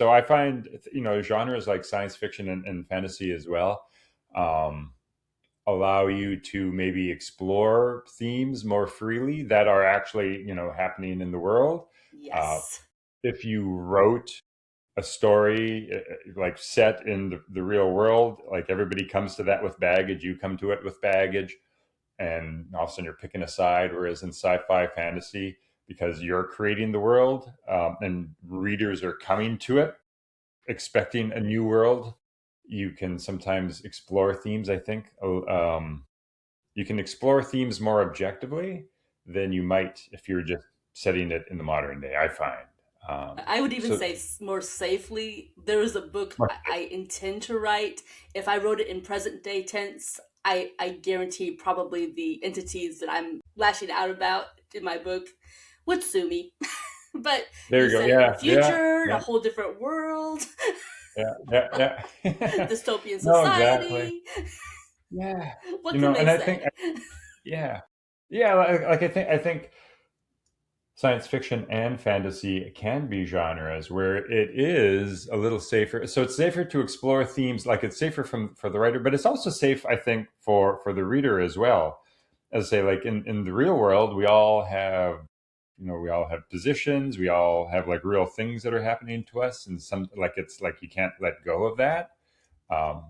So I find, genres like science fiction and fantasy as well, um, allow you to maybe explore themes more freely that are actually, happening in the world. Uh, Yes. if you wrote a story like set in the real world, like everybody comes to that with baggage, you come to it with baggage, and all of a sudden you're picking a side. Whereas in sci-fi fantasy, because you're creating the world, and readers are coming to it expecting a new world, you can sometimes explore themes. I think you can explore themes more objectively than you might if you're just setting it in the modern day, I find. I would even So say more safely. There is a book I intend to write. If I wrote it in present day tense, I guarantee probably the entities that I'm lashing out about in my book would sue me. But there you you go. said it in the Yeah, yeah, future, a yeah, whole different world, yeah, yeah, yeah. dystopian No, exactly. society. Yeah, What can they and I think, say? yeah, yeah. Like I think science fiction and fantasy can be genres where it is a little safer. So it's safer to explore themes, like it's safer for the writer, but it's also safe, I think, for the reader as well. As I say, like in the real world, we all have positions, we all have like real things that are happening to us, and some like it's like you can't let go of that.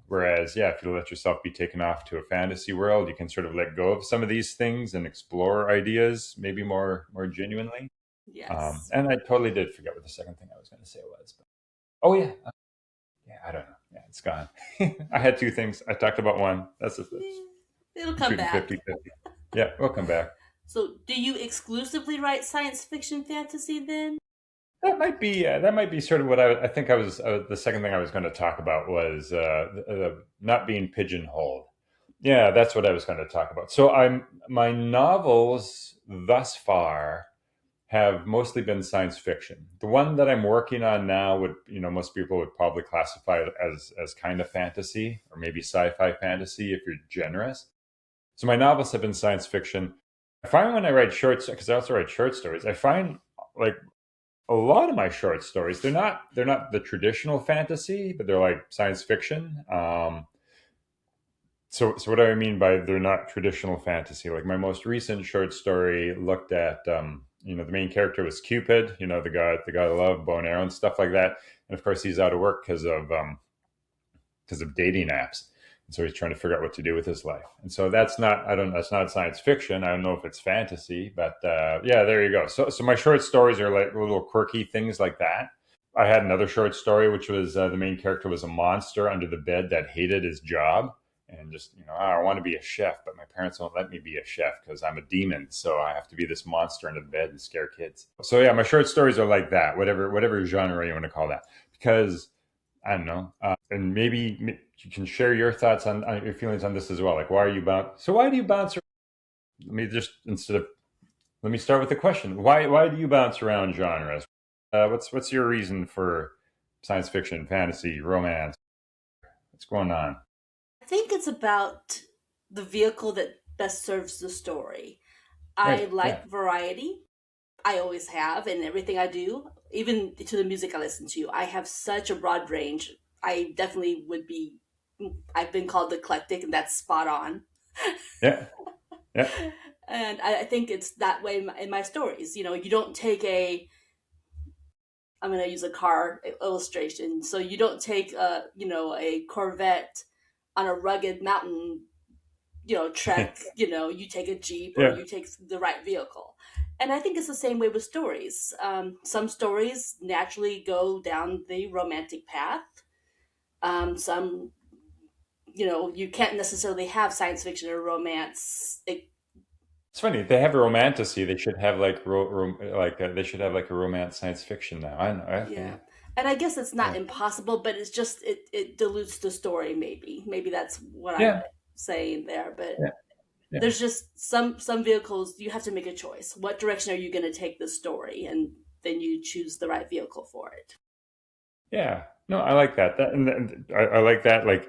Whereas, yeah, if you let yourself be taken off to a fantasy world, you can sort of let go of some of these things and explore ideas maybe more genuinely. Yes. And I totally did forget what the second thing I was going to say was. But, oh yeah, yeah, I don't know. Yeah, it's gone. I had two things. I talked about one. That's It'll come shooting back. 50-50. Yeah, we'll come back. So, do you exclusively write science fiction fantasy then? That might be sort of what I think I was. The second thing I was going to talk about was not being pigeonholed. Yeah, that's what I was going to talk about. So my novels thus far have mostly been science fiction. The one that I'm working on now would, most people would probably classify it as kind of fantasy or maybe sci-fi fantasy if you're generous. So my novels have been science fiction. I find when I write shorts, because I also write short stories, I find like a lot of my short stories, they're not the traditional fantasy, but they're like science fiction. So what do I mean by they're not traditional fantasy? Like my most recent short story looked at, the main character was Cupid, the god of love, bow and arrow and stuff like that. And of course, he's out of work because of dating apps. And so he's trying to figure out what to do with his life. And so that's not science fiction. I don't know if it's fantasy, but yeah, there you go. So my short stories are like little quirky things like that. I had another short story, which was the main character was a monster under the bed that hated his job. And just, I want to be a chef, but my parents won't let me be a chef because I'm a demon. So I have to be this monster under the bed and scare kids. So yeah, my short stories are like that, whatever genre you want to call that. Because I don't know. And maybe you can share your thoughts on your feelings on this as well. Like, why are you bounce? So why do you bounce? Let me just let me start with the question. Why do you bounce around genres? What's your reason for science fiction, fantasy, romance? What's going on? I think it's about the vehicle that best serves the story. I Right. like Yeah. variety. I always have in everything I do, even to the music I listen to. I have such a broad range. I definitely would be, I've been called eclectic, and that's spot on. Yeah. Yeah. And I think it's that way in my stories. You know, you don't take a, I'm going to use a car illustration. So you don't take a Corvette on a rugged mountain, trek, you take a Jeep or Yeah. you take the right vehicle. And I think it's the same way with stories. Some stories naturally go down the romantic path. Some, you can't necessarily have science fiction or romance. It's funny. They have a romantasy. They should have like they should have like a romance science fiction now. I know. Yeah. Yeah. And I guess it's not Yeah. impossible, but it's just it dilutes the story. Maybe that's what I'm Yeah. saying there. But Yeah. Yeah. there's just some vehicles you have to make a choice. What direction are you going to take the story, and then you choose the right vehicle for it. Yeah. No, I like that. And I like that. Like